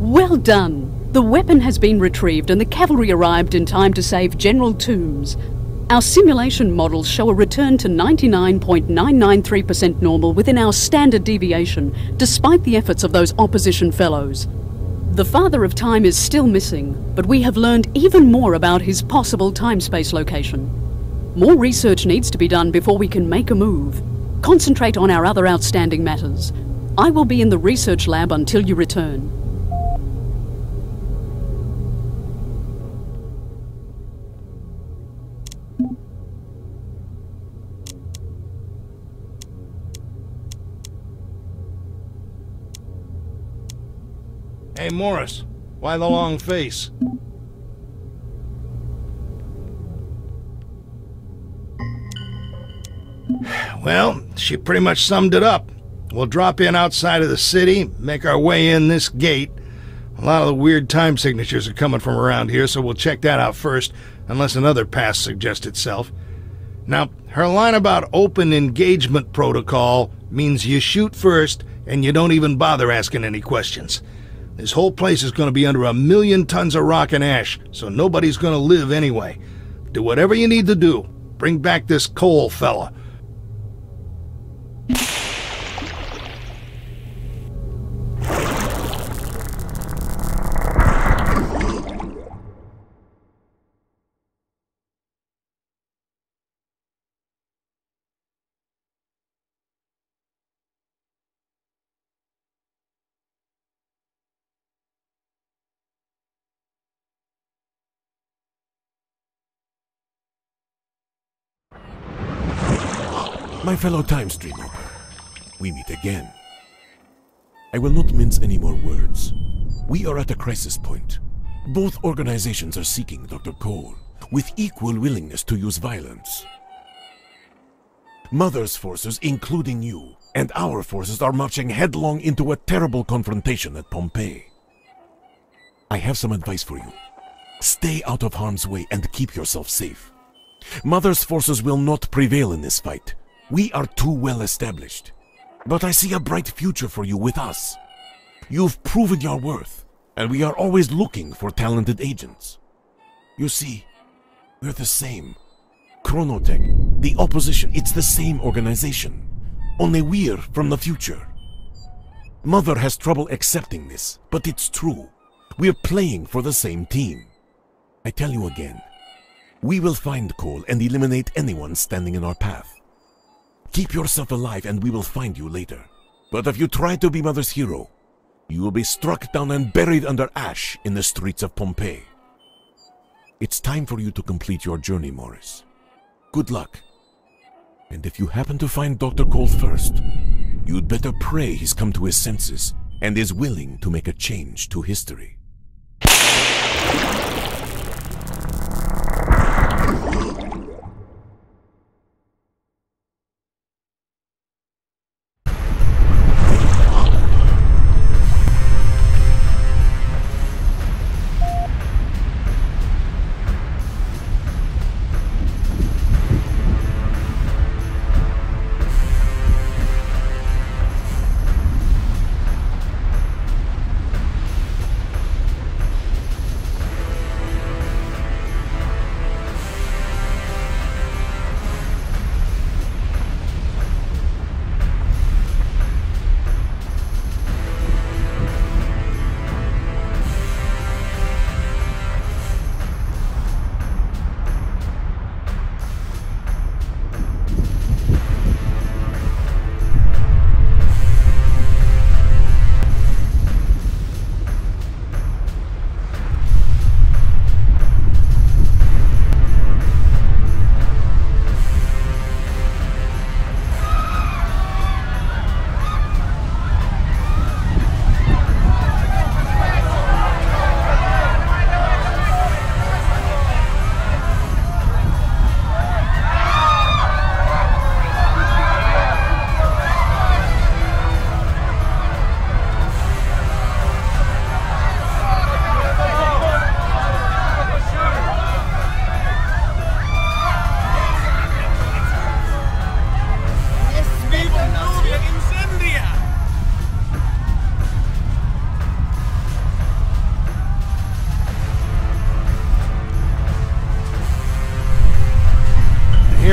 Well done. The weapon has been retrieved and the cavalry arrived in time to save General Toombs. Our simulation models show a return to 99.993% normal within our standard deviation, despite the efforts of those opposition fellows. The Father of Time is still missing, but we have learned even more about his possible time-space location. More research needs to be done before we can make a move. Concentrate on our other outstanding matters. I will be in the research lab until you return. Hey, Morris, why the long face? Well, she pretty much summed it up. We'll drop in outside of the city, make our way in this gate. A lot of the weird time signatures are coming from around here, so we'll check that out first, unless another pass suggests itself. Now, her line about open engagement protocol means you shoot first, and you don't even bother asking any questions. This whole place is going to be under 1,000,000 tons of rock and ash, so nobody's going to live anyway. Do whatever you need to do. Bring back this Cole fella. My fellow time streamer, we meet again. I will not mince any more words. We are at a crisis point. Both organizations are seeking Dr. Cole, with equal willingness to use violence. Mother's forces, including you, and our forces are marching headlong into a terrible confrontation at Pompeii. I have some advice for you. Stay out of harm's way and keep yourself safe. Mother's forces will not prevail in this fight. We are too well established. But I see a bright future for you with us. You've proven your worth, and we are always looking for talented agents. You see, we're the same. Chronotech, the opposition, it's the same organization. Only we're from the future. Mother has trouble accepting this, but it's true. We're playing for the same team. I tell you again, we will find Cole and eliminate anyone standing in our path. Keep yourself alive and we will find you later. But if you try to be Mother's hero, you will be struck down and buried under ash in the streets of Pompeii. It's time for you to complete your journey, Morris. Good luck. And if you happen to find Dr. Cole first, you'd better pray he's come to his senses and is willing to make a change to history.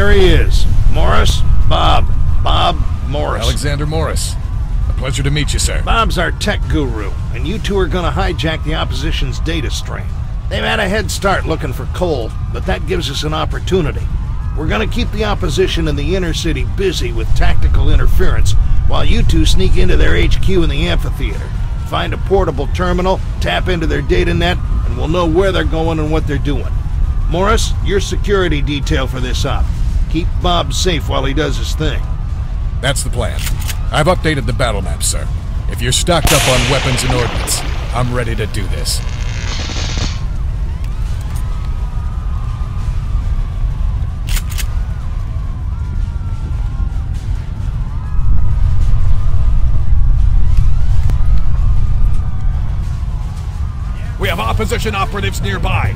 Here he is. Morris, Bob. Bob Morris. Alexander Morris. A pleasure to meet you, sir. Bob's our tech guru, and you two are gonna hijack the opposition's data stream. They've had a head start looking for coal, but that gives us an opportunity. We're gonna keep the opposition in the inner city busy with tactical interference, while you two sneak into their HQ in the amphitheater. Find a portable terminal, tap into their data net, and we'll know where they're going and what they're doing. Morris, your security detail for this op. Keep Bob safe while he does his thing. That's the plan. I've updated the battle map, sir. If you're stocked up on weapons and ordnance, I'm ready to do this. We have opposition operatives nearby.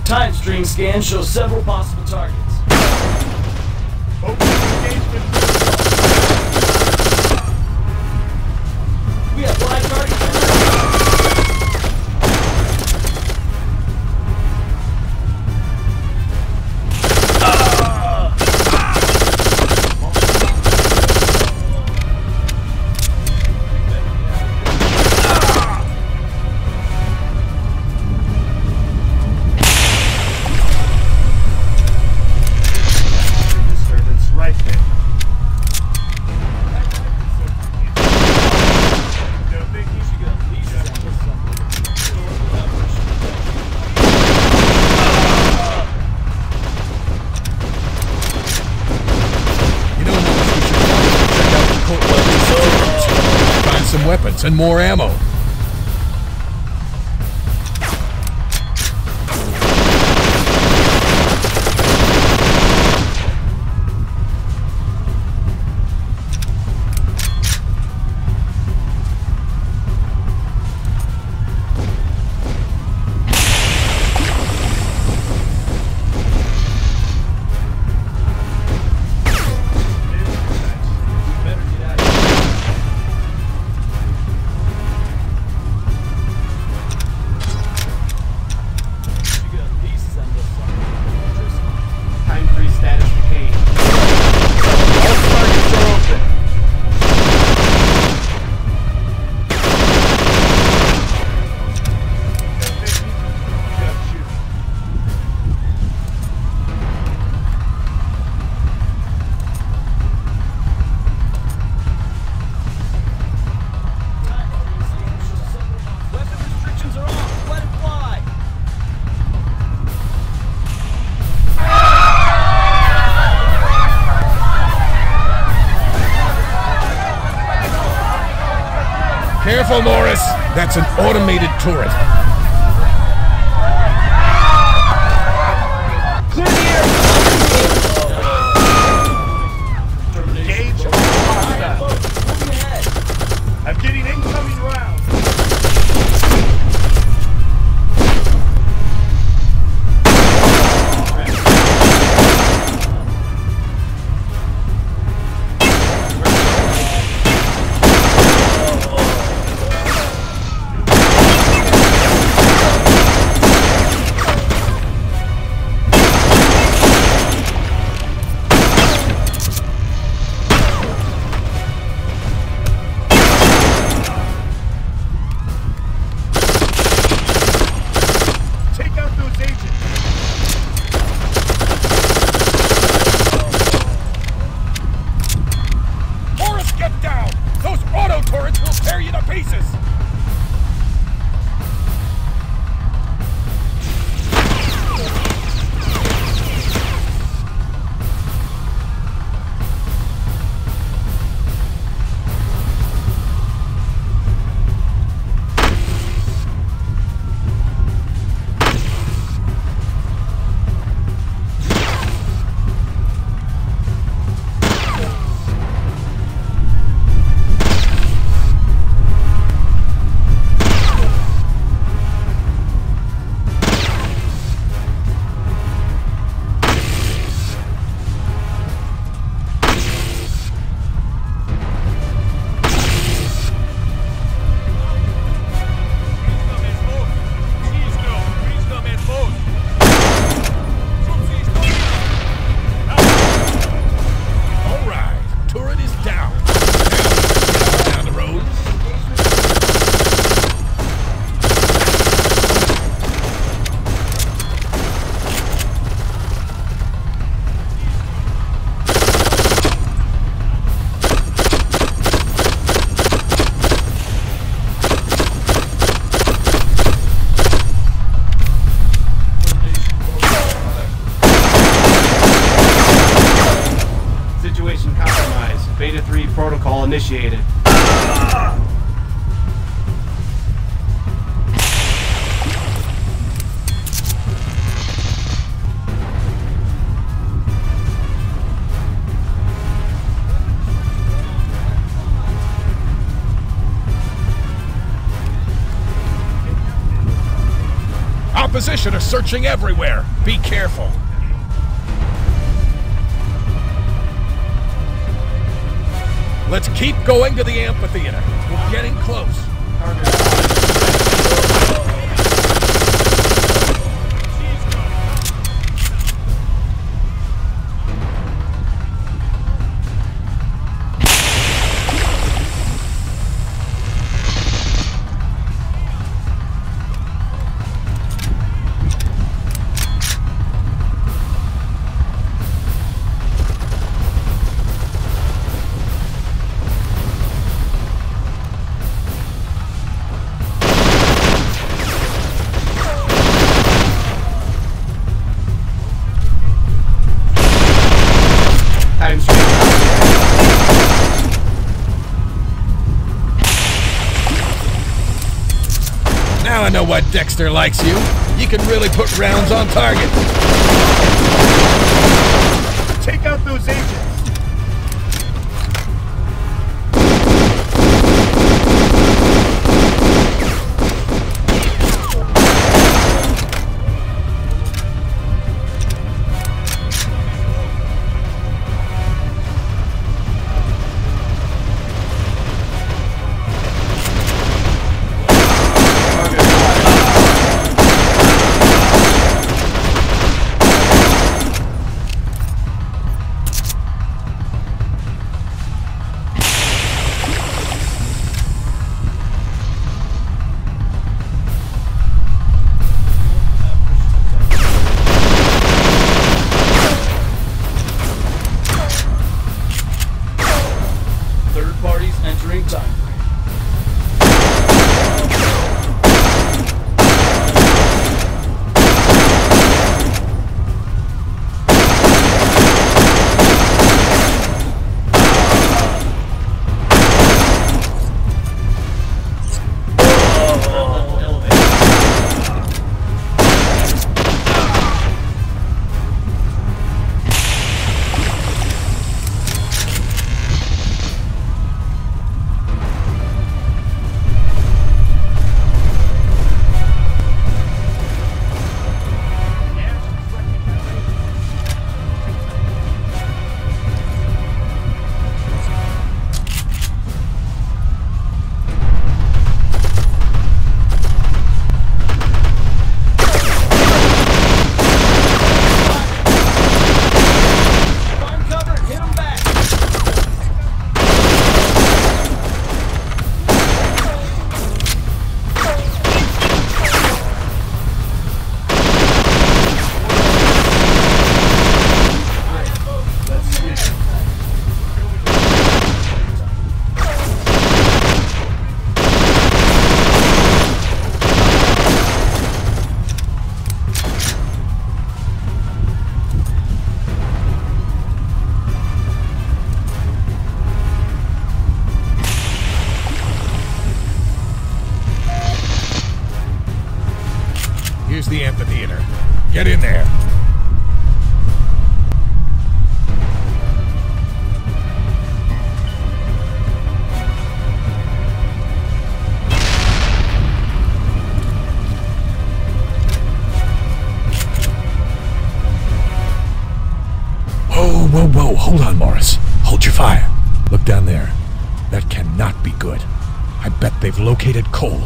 Time string scan shows several possible targets. We have live targets. Weapons and more ammo. Careful, Morris! That's an automated turret. Clear the air! Engage all hostiles. I'm getting incoming rounds. III protocol initiated. Opposition are searching everywhere. Be careful. Let's keep going to the amphitheater. We're getting close. Now I know why Dexter likes you. You can really put rounds on target. Take out those agents. Here's the amphitheater. Get in there. Whoa, hold on, Morris. Hold your fire. Look down there. That cannot be good. I bet they've located coal.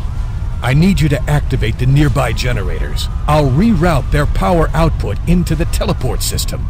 I need you to activate the nearby generators. I'll reroute their power output into the teleport system.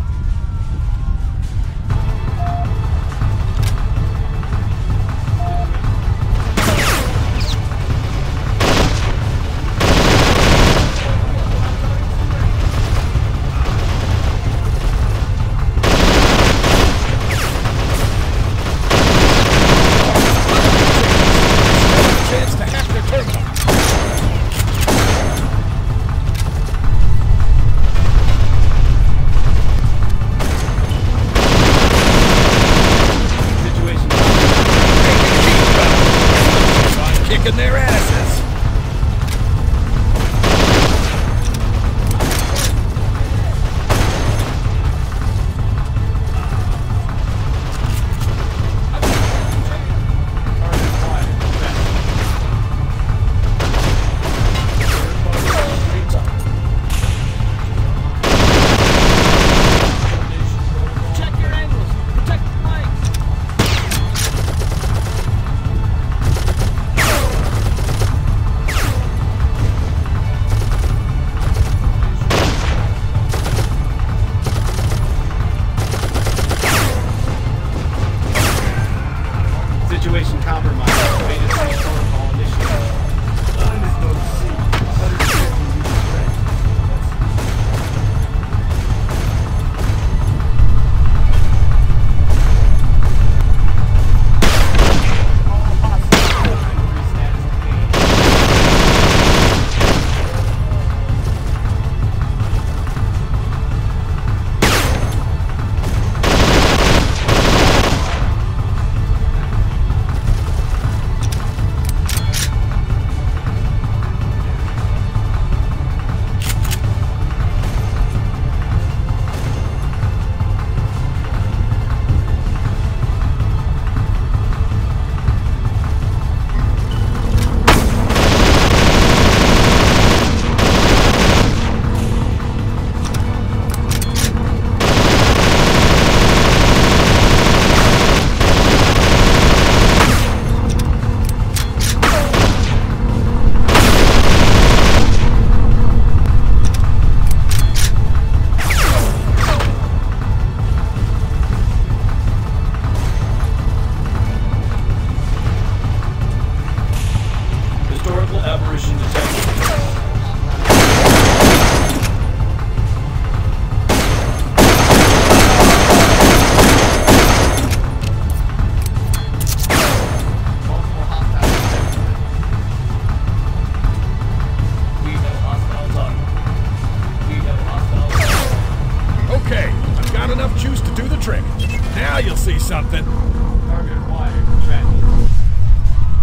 Now you'll see something. Target acquired. Tracking.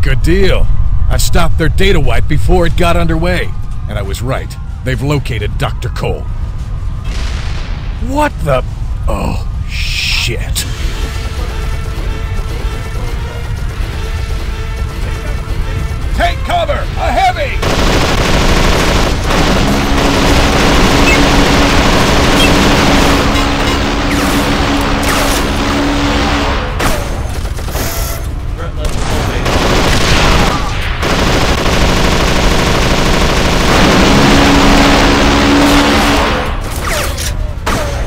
Good deal. I stopped their data wipe before it got underway. And I was right. They've located Dr. Cole. What the... Oh, shit. Take cover! A heavy! Threat level elevated.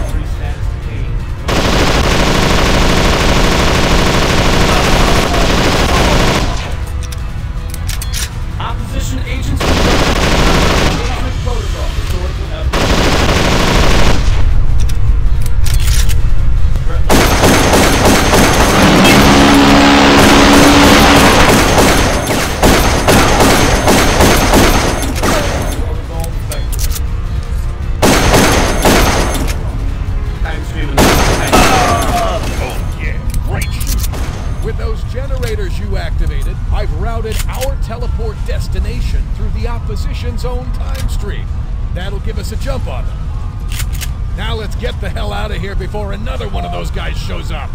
Free status detained. Opposition agents engagement protocol. Historical evidence. Threat protocol effective. Time stream With those generators you activated, I've routed our teleport destination through the opposition's own time stream. That'll give us a jump on them. Now let's get the hell out of here before another one of those guys shows up.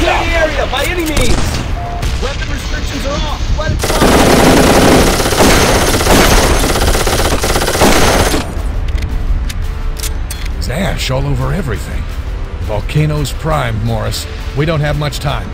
Clear the area by any means! Weapon restrictions are off! Let it fly! There's ash all over everything. The volcano's primed, Morris. We don't have much time.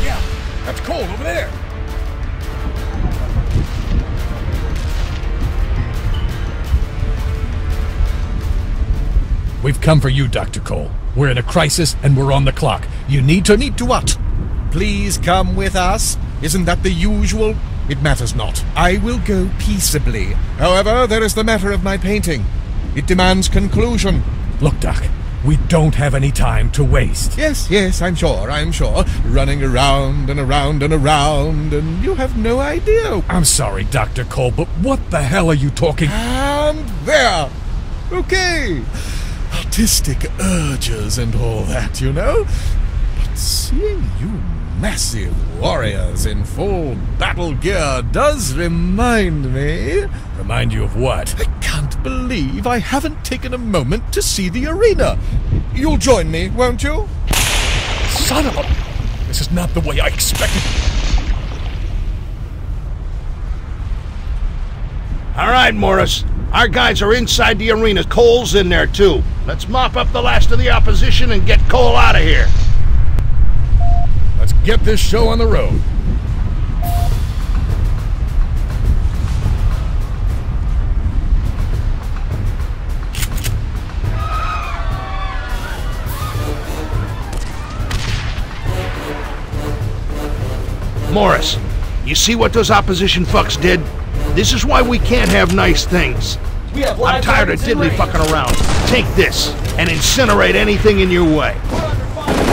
Yeah, that's cold over there. We've come for you, Dr. Cole. We're in a crisis and we're on the clock. You need to what? Please come with us. Isn't that the usual? It matters not. I will go peaceably. However, there is the matter of my painting. It demands conclusion. Look, Doc, we don't have any time to waste. Yes, I'm sure. Running around and around and around, and you have no idea. I'm sorry, Dr. Cole, but what the hell are you talking? And there. Okay. Artistic urges and all that, you know. But seeing you massive warriors in full battle gear does remind me... Remind you of what? I can't believe I haven't taken a moment to see the arena. You'll join me, won't you? Son of a... This is not the way I expected. All right, Morris. Our guys are inside the arena. Cole's in there, too. Let's mop up the last of the opposition and get Cole out of here. Let's get this show on the road. Morris, you see what those opposition fucks did? This is why we can't have nice things. We have I'm live tired of targets in diddly range. fucking around. Take this and incinerate anything in your way. We're under fire.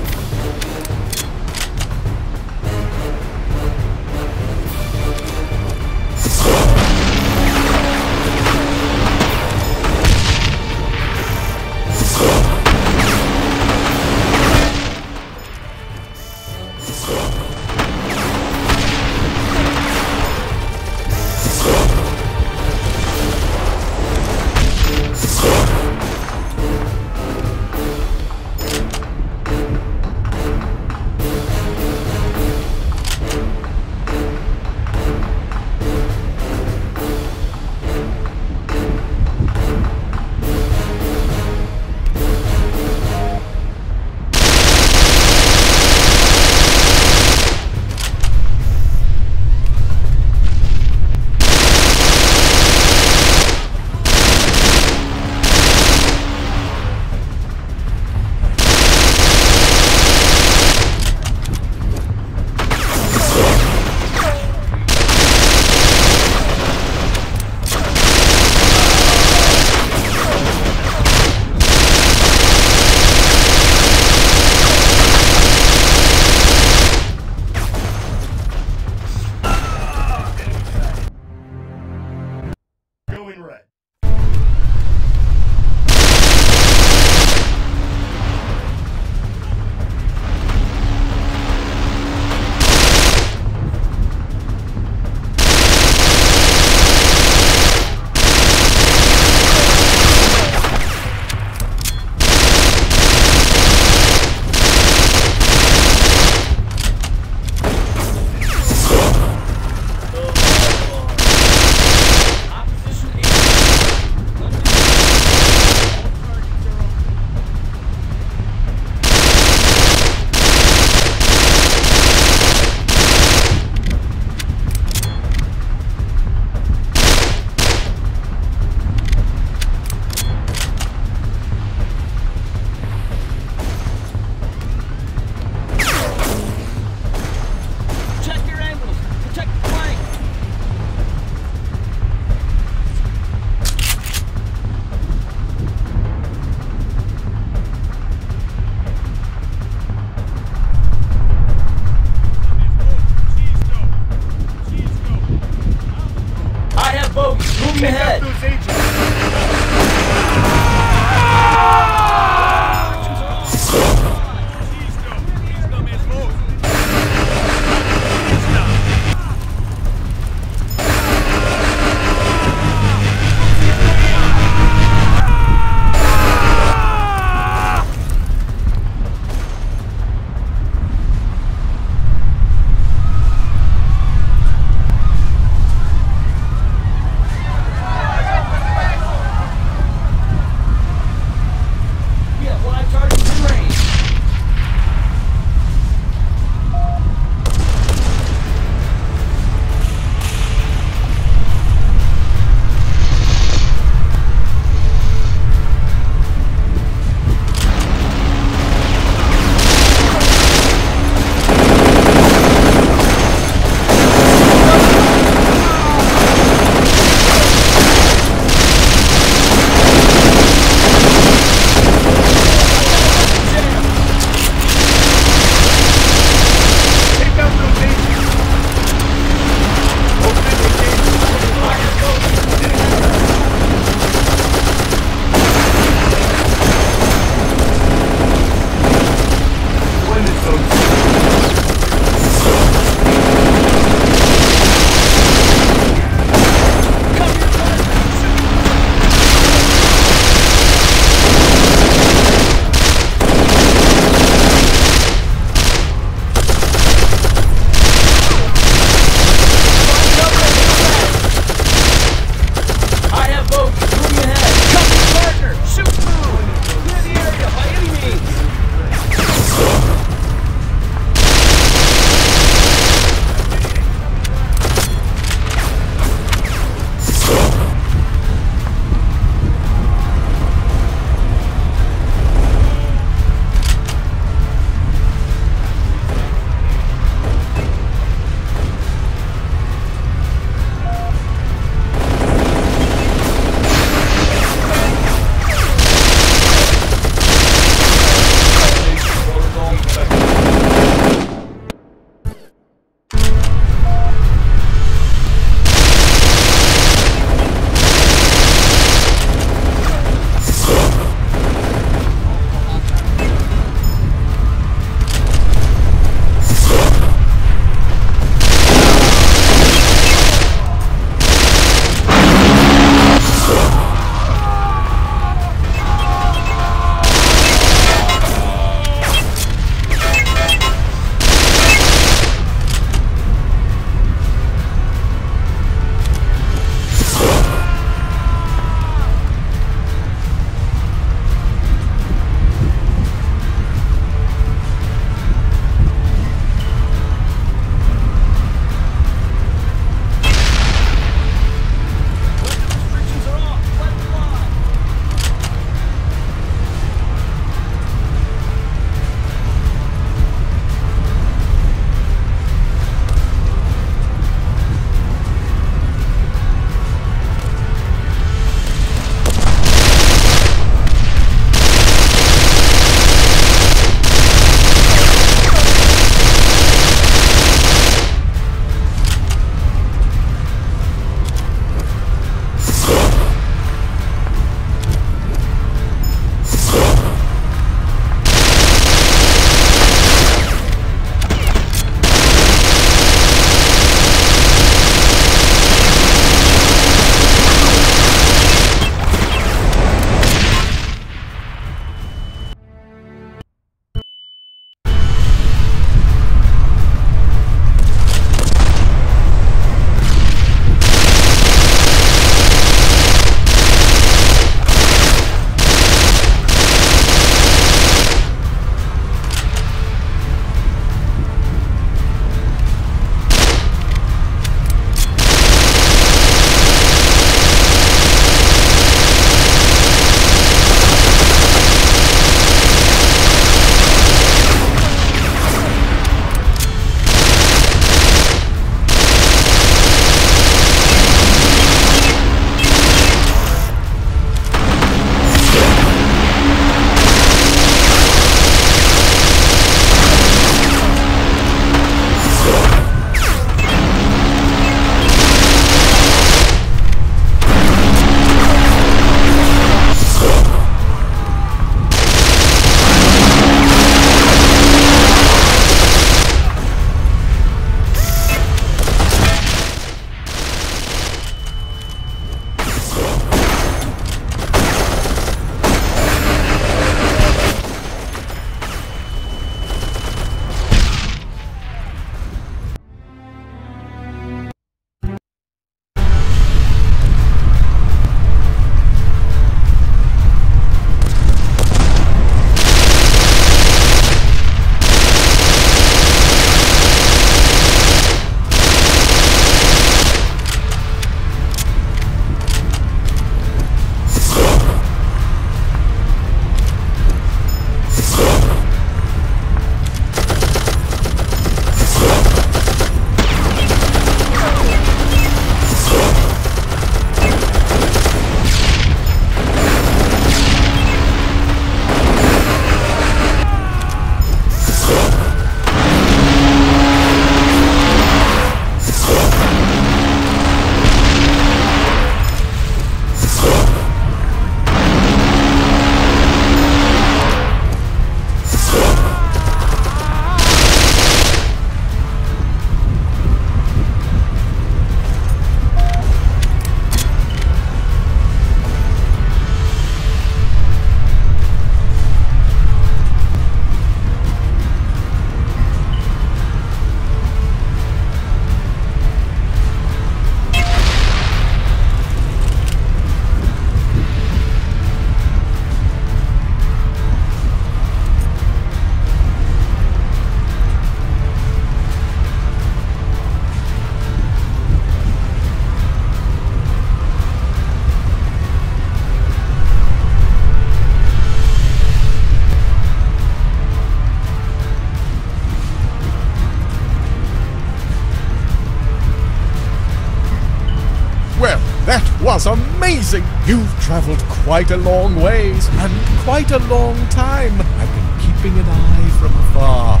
was amazing! You've traveled quite a long ways, and quite a long time. I've been keeping an eye from afar.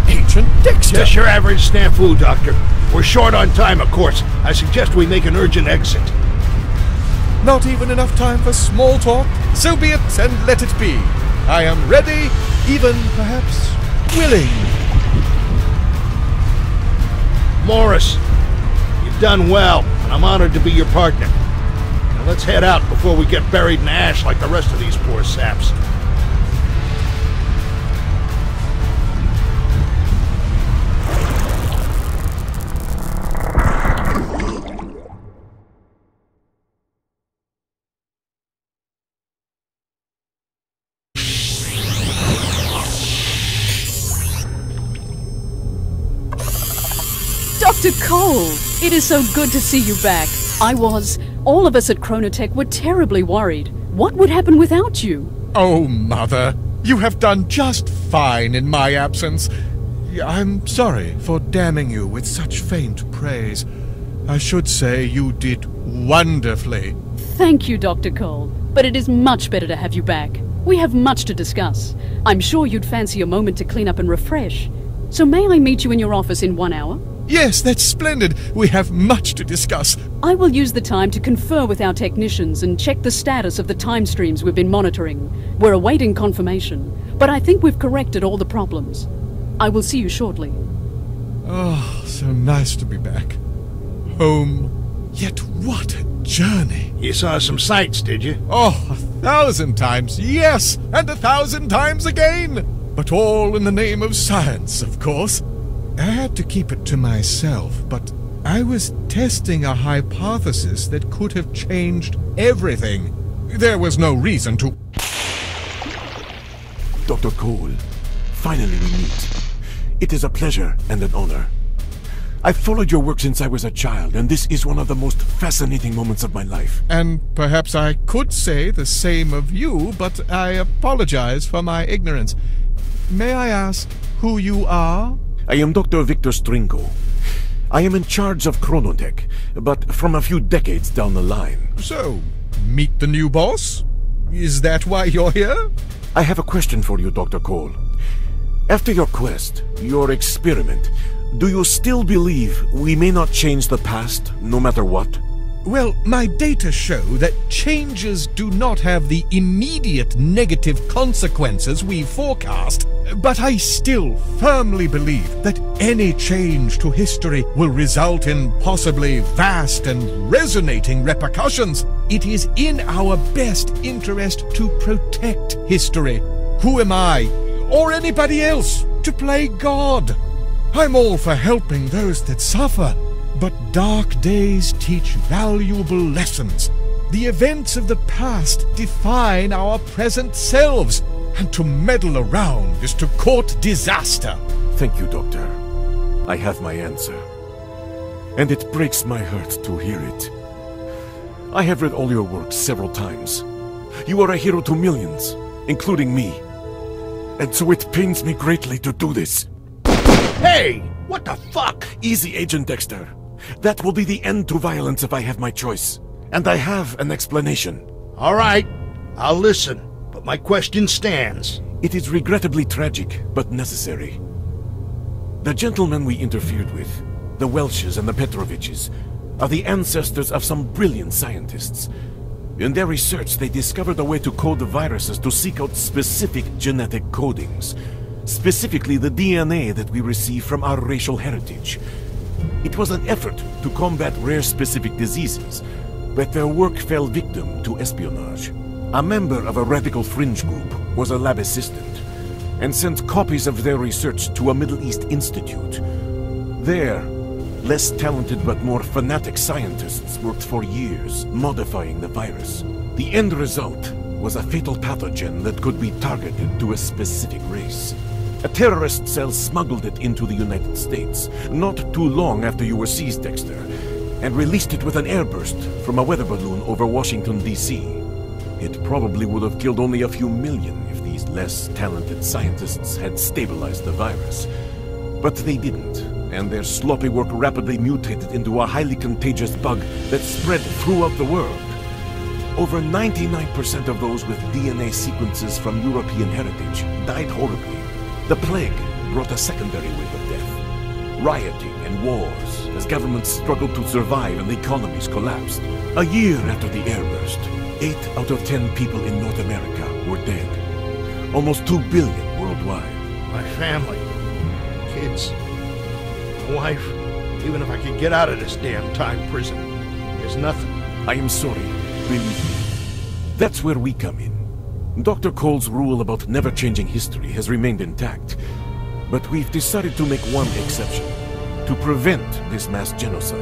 Agent Dexter! Just your average snafu, Doctor. We're short on time, of course. I suggest we make an urgent exit. Not even enough time for small talk? So be it, and let it be. I am ready, even perhaps willing. Morris, you've done well, and I'm honored to be your partner. Now let's head out before we get buried in ash like the rest of these poor saps. Dr. Cole, it is so good to see you back. All of us at Chronotech were terribly worried. What would happen without you? Oh, Mother, you have done just fine in my absence. I'm sorry for damning you with such faint praise. I should say you did wonderfully. Thank you, Dr. Cole, but it is much better to have you back. We have much to discuss. I'm sure you'd fancy a moment to clean up and refresh. So may I meet you in your office in 1 hour? Yes, that's splendid. We have much to discuss. I will use the time to confer with our technicians and check the status of the time streams we've been monitoring. We're awaiting confirmation, but I think we've corrected all the problems. I will see you shortly. Oh, so nice to be back. Home. Yet what a journey. You saw some sights, did you? Oh, 1,000 times, yes, and 1,000 times again. But all in the name of science, of course. I had to keep it to myself, but I was testing a hypothesis that could have changed everything. There was no reason to... Dr. Cole, finally we meet. It is a pleasure and an honor. I've followed your work since I was a child, and this is one of the most fascinating moments of my life. And perhaps I could say the same of you, but I apologize for my ignorance. May I ask who you are? I am Dr. Victor Stringo. I am in charge of Chronotech, but from a few decades down the line. So, meet the new boss? Is that why you're here? I have a question for you, Dr. Cole. After your quest, your experiment, do you still believe we may not change the past, no matter what? Well, my data show that changes do not have the immediate negative consequences we forecast, but I still firmly believe that any change to history will result in possibly vast and resonating repercussions. It is in our best interest to protect history. Who am I, or anybody else, to play God? I'm all for helping those that suffer. But dark days teach valuable lessons. The events of the past define our present selves, and to meddle around is to court disaster. Thank you, Doctor. I have my answer. And it breaks my heart to hear it. I have read all your work several times. You are a hero to millions, including me. And so it pains me greatly to do this. Hey! What the fuck? Easy, Agent Dexter. That will be the end to violence if I have my choice. And I have an explanation. All right, I'll listen, but my question stands. It is regrettably tragic, but necessary. The gentlemen we interfered with, the Welshes and the Petroviches, are the ancestors of some brilliant scientists. In their research, they discovered a way to code the viruses to seek out specific genetic codings. Specifically the DNA that we receive from our racial heritage. It was an effort to combat rare specific diseases, but their work fell victim to espionage. A member of a radical fringe group was a lab assistant, and sent copies of their research to a Middle East institute. There, less talented but more fanatic scientists worked for years, modifying the virus. The end result was a fatal pathogen that could be targeted to a specific race. A terrorist cell smuggled it into the United States, not too long after you were seized, Dexter, and released it with an airburst from a weather balloon over Washington, D.C. It probably would have killed only a few million if these less talented scientists had stabilized the virus. But they didn't, and their sloppy work rapidly mutated into a highly contagious bug that spread throughout the world. Over 99% of those with DNA sequences from European heritage died horribly. The plague brought a secondary wave of death. Rioting and wars as governments struggled to survive and economies collapsed. A year after the airburst, 8 out of 10 people in North America were dead. Almost 2 billion worldwide. My family, kids, my wife, even if I could get out of this damn time prison, there's nothing. I am sorry, believe me. That's where we come in. Dr. Cole's rule about never changing history has remained intact, but we've decided to make one exception, to prevent this mass genocide.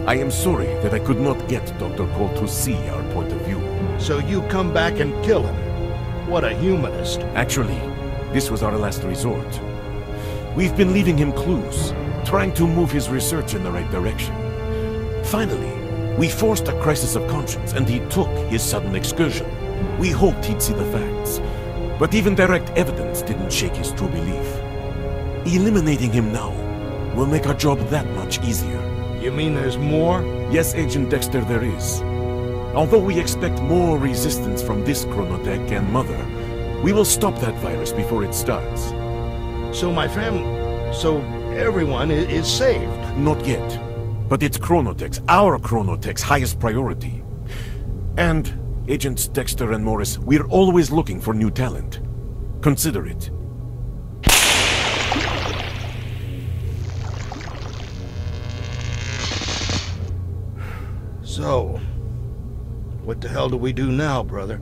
I am sorry that I could not get Dr. Cole to see our point of view. So you come back and kill him. What a humanist. Actually, this was our last resort. We've been leaving him clues, trying to move his research in the right direction. Finally, we forced a crisis of conscience, and he took his sudden excursion. We hoped he'd see the facts, but even direct evidence didn't shake his true belief. Eliminating him now will make our job that much easier. You mean there's more? Yes, Agent Dexter, there is. Although we expect more resistance from this chronotech and Mother, we will stop that virus before it starts. So everyone is saved? Not yet. But it's chronotech's, our chronotech's highest priority. And, Agents Dexter and Morris, we're always looking for new talent. Consider it. So, what the hell do we do now, brother?